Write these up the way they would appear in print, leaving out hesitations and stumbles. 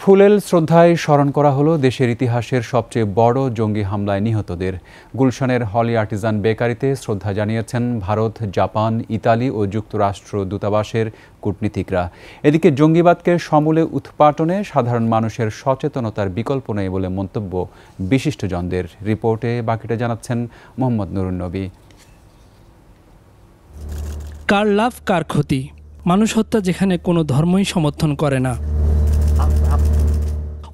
ফুলেল শ্রদ্ধায় স্মরণ করা হলো দেশের ইতিহাসের সবচেয়ে বড় জঙ্গি হামলায় নিহতদের। গুলশানের হলি আর্টিজান বেকারিতে শ্রদ্ধা জানিয়েছেন ভারত, জাপান, ইতালি ও যুক্তরাষ্ট্র দূতাবাসের কূটনীতিকরা। এদিকে জঙ্গিবাদকে সমূলে উৎপাটনে সাধারণ মানুষের সচেতনতার বিকল্প নেই বলে মন্তব্য বিশিষ্টজনদের। রিপোর্টে বাকিটা জানাচ্ছেন মোহাম্মদ নুরুন নবী। কার লাভ কার ক্ষতি, মানুষ হত্যা যেখানে কোনো ধর্মই সমর্থন করে না,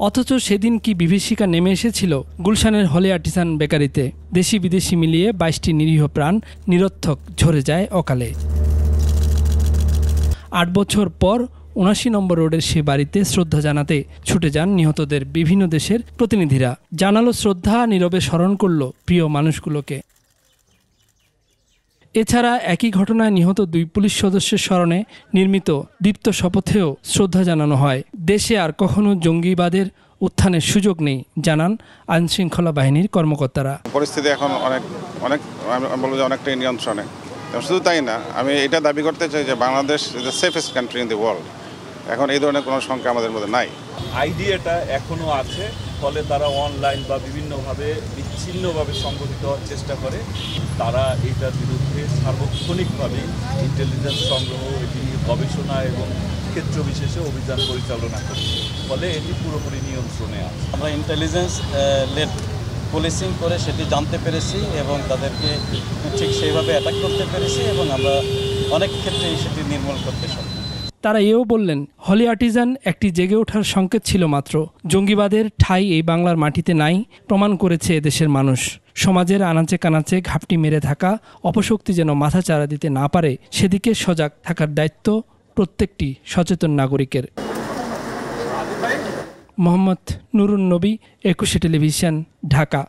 অথচ সেদিন কি বিভীষিকা নেমে এসেছিল গুলশানের হলি আর্টিজান বেকারিতে। দেশি বিদেশি মিলিয়ে ২২টি নিরীহ প্রাণ নিরর্থক ঝরে যায় অকালে। ৮ বছর পর ৭৯ নম্বর রোডের সে বাড়িতে শ্রদ্ধা জানাতে ছুটে যান নিহতদের বিভিন্ন দেশের প্রতিনিধিরা। জানালো শ্রদ্ধা, নীরবে স্মরণ করল প্রিয় মানুষগুলোকে। এছাড়া একই ঘটনায় নিহত ২ পুলিশ সদস্যের স্মরণে নির্মিত দীপ্ত শপথেও শ্রদ্ধা জানানো হয়। দেশে আর কখনো জঙ্গিবাদের উত্থানের সুযোগ নেই জানান আইনশৃঙ্খলা বাহিনীর কর্মকর্তারা। পরিস্থিতি এখন অনেক বলবো যে অনেকটাই নিয়ন্ত্রণে। শুধু তাই না, আমি এটা দাবি করতে চাই যে Bangladesh is the safest country in the world. এখন এই ধরনের কোনো সংখ্যা আমাদের মধ্যে নাই। আইডিয়াটা এখনও আছে, ফলে তারা অনলাইন বা বিভিন্নভাবে বিচ্ছিন্নভাবে সংগঠিত হওয়ার চেষ্টা করে। তারা এইটার বিরুদ্ধে সার্বক্ষণিকভাবে ইন্টেলিজেন্স সংগ্রহ, এটি গবেষণা এবং ক্ষেত্র বিশেষে অভিযান পরিচালনা করছে, ফলে এটি পুরোপুরি নিয়ন্ত্রণে আছে। আমরা ইন্টেলিজেন্স লেড পুলিশিং করে সেটি জানতে পেরেছি এবং তাদেরকে ঠিক সেইভাবে অ্যাটাক করতে পেরেছি এবং আমরা অনেক ক্ষেত্রেই সেটি নির্মূল করতে সক্ষম। তারা এও বললেন, হলি আর্টিজান একটি জেগে ওঠার সংকেত ছিল মাত্র। জঙ্গিবাদের ঠাঁই এই বাংলার মাটিতে নাই, প্রমাণ করেছে এদেশের মানুষ। সমাজের আনাচে কানাচে ঘাপটি মেরে থাকা অপশক্তি যেন মাথা চারা দিতে না পারে, সেদিকে সজাগ থাকার দায়িত্ব প্রত্যেকটি সচেতন নাগরিকের। মোহাম্মদ নুরুন নবী, একুশে টেলিভিশন, ঢাকা।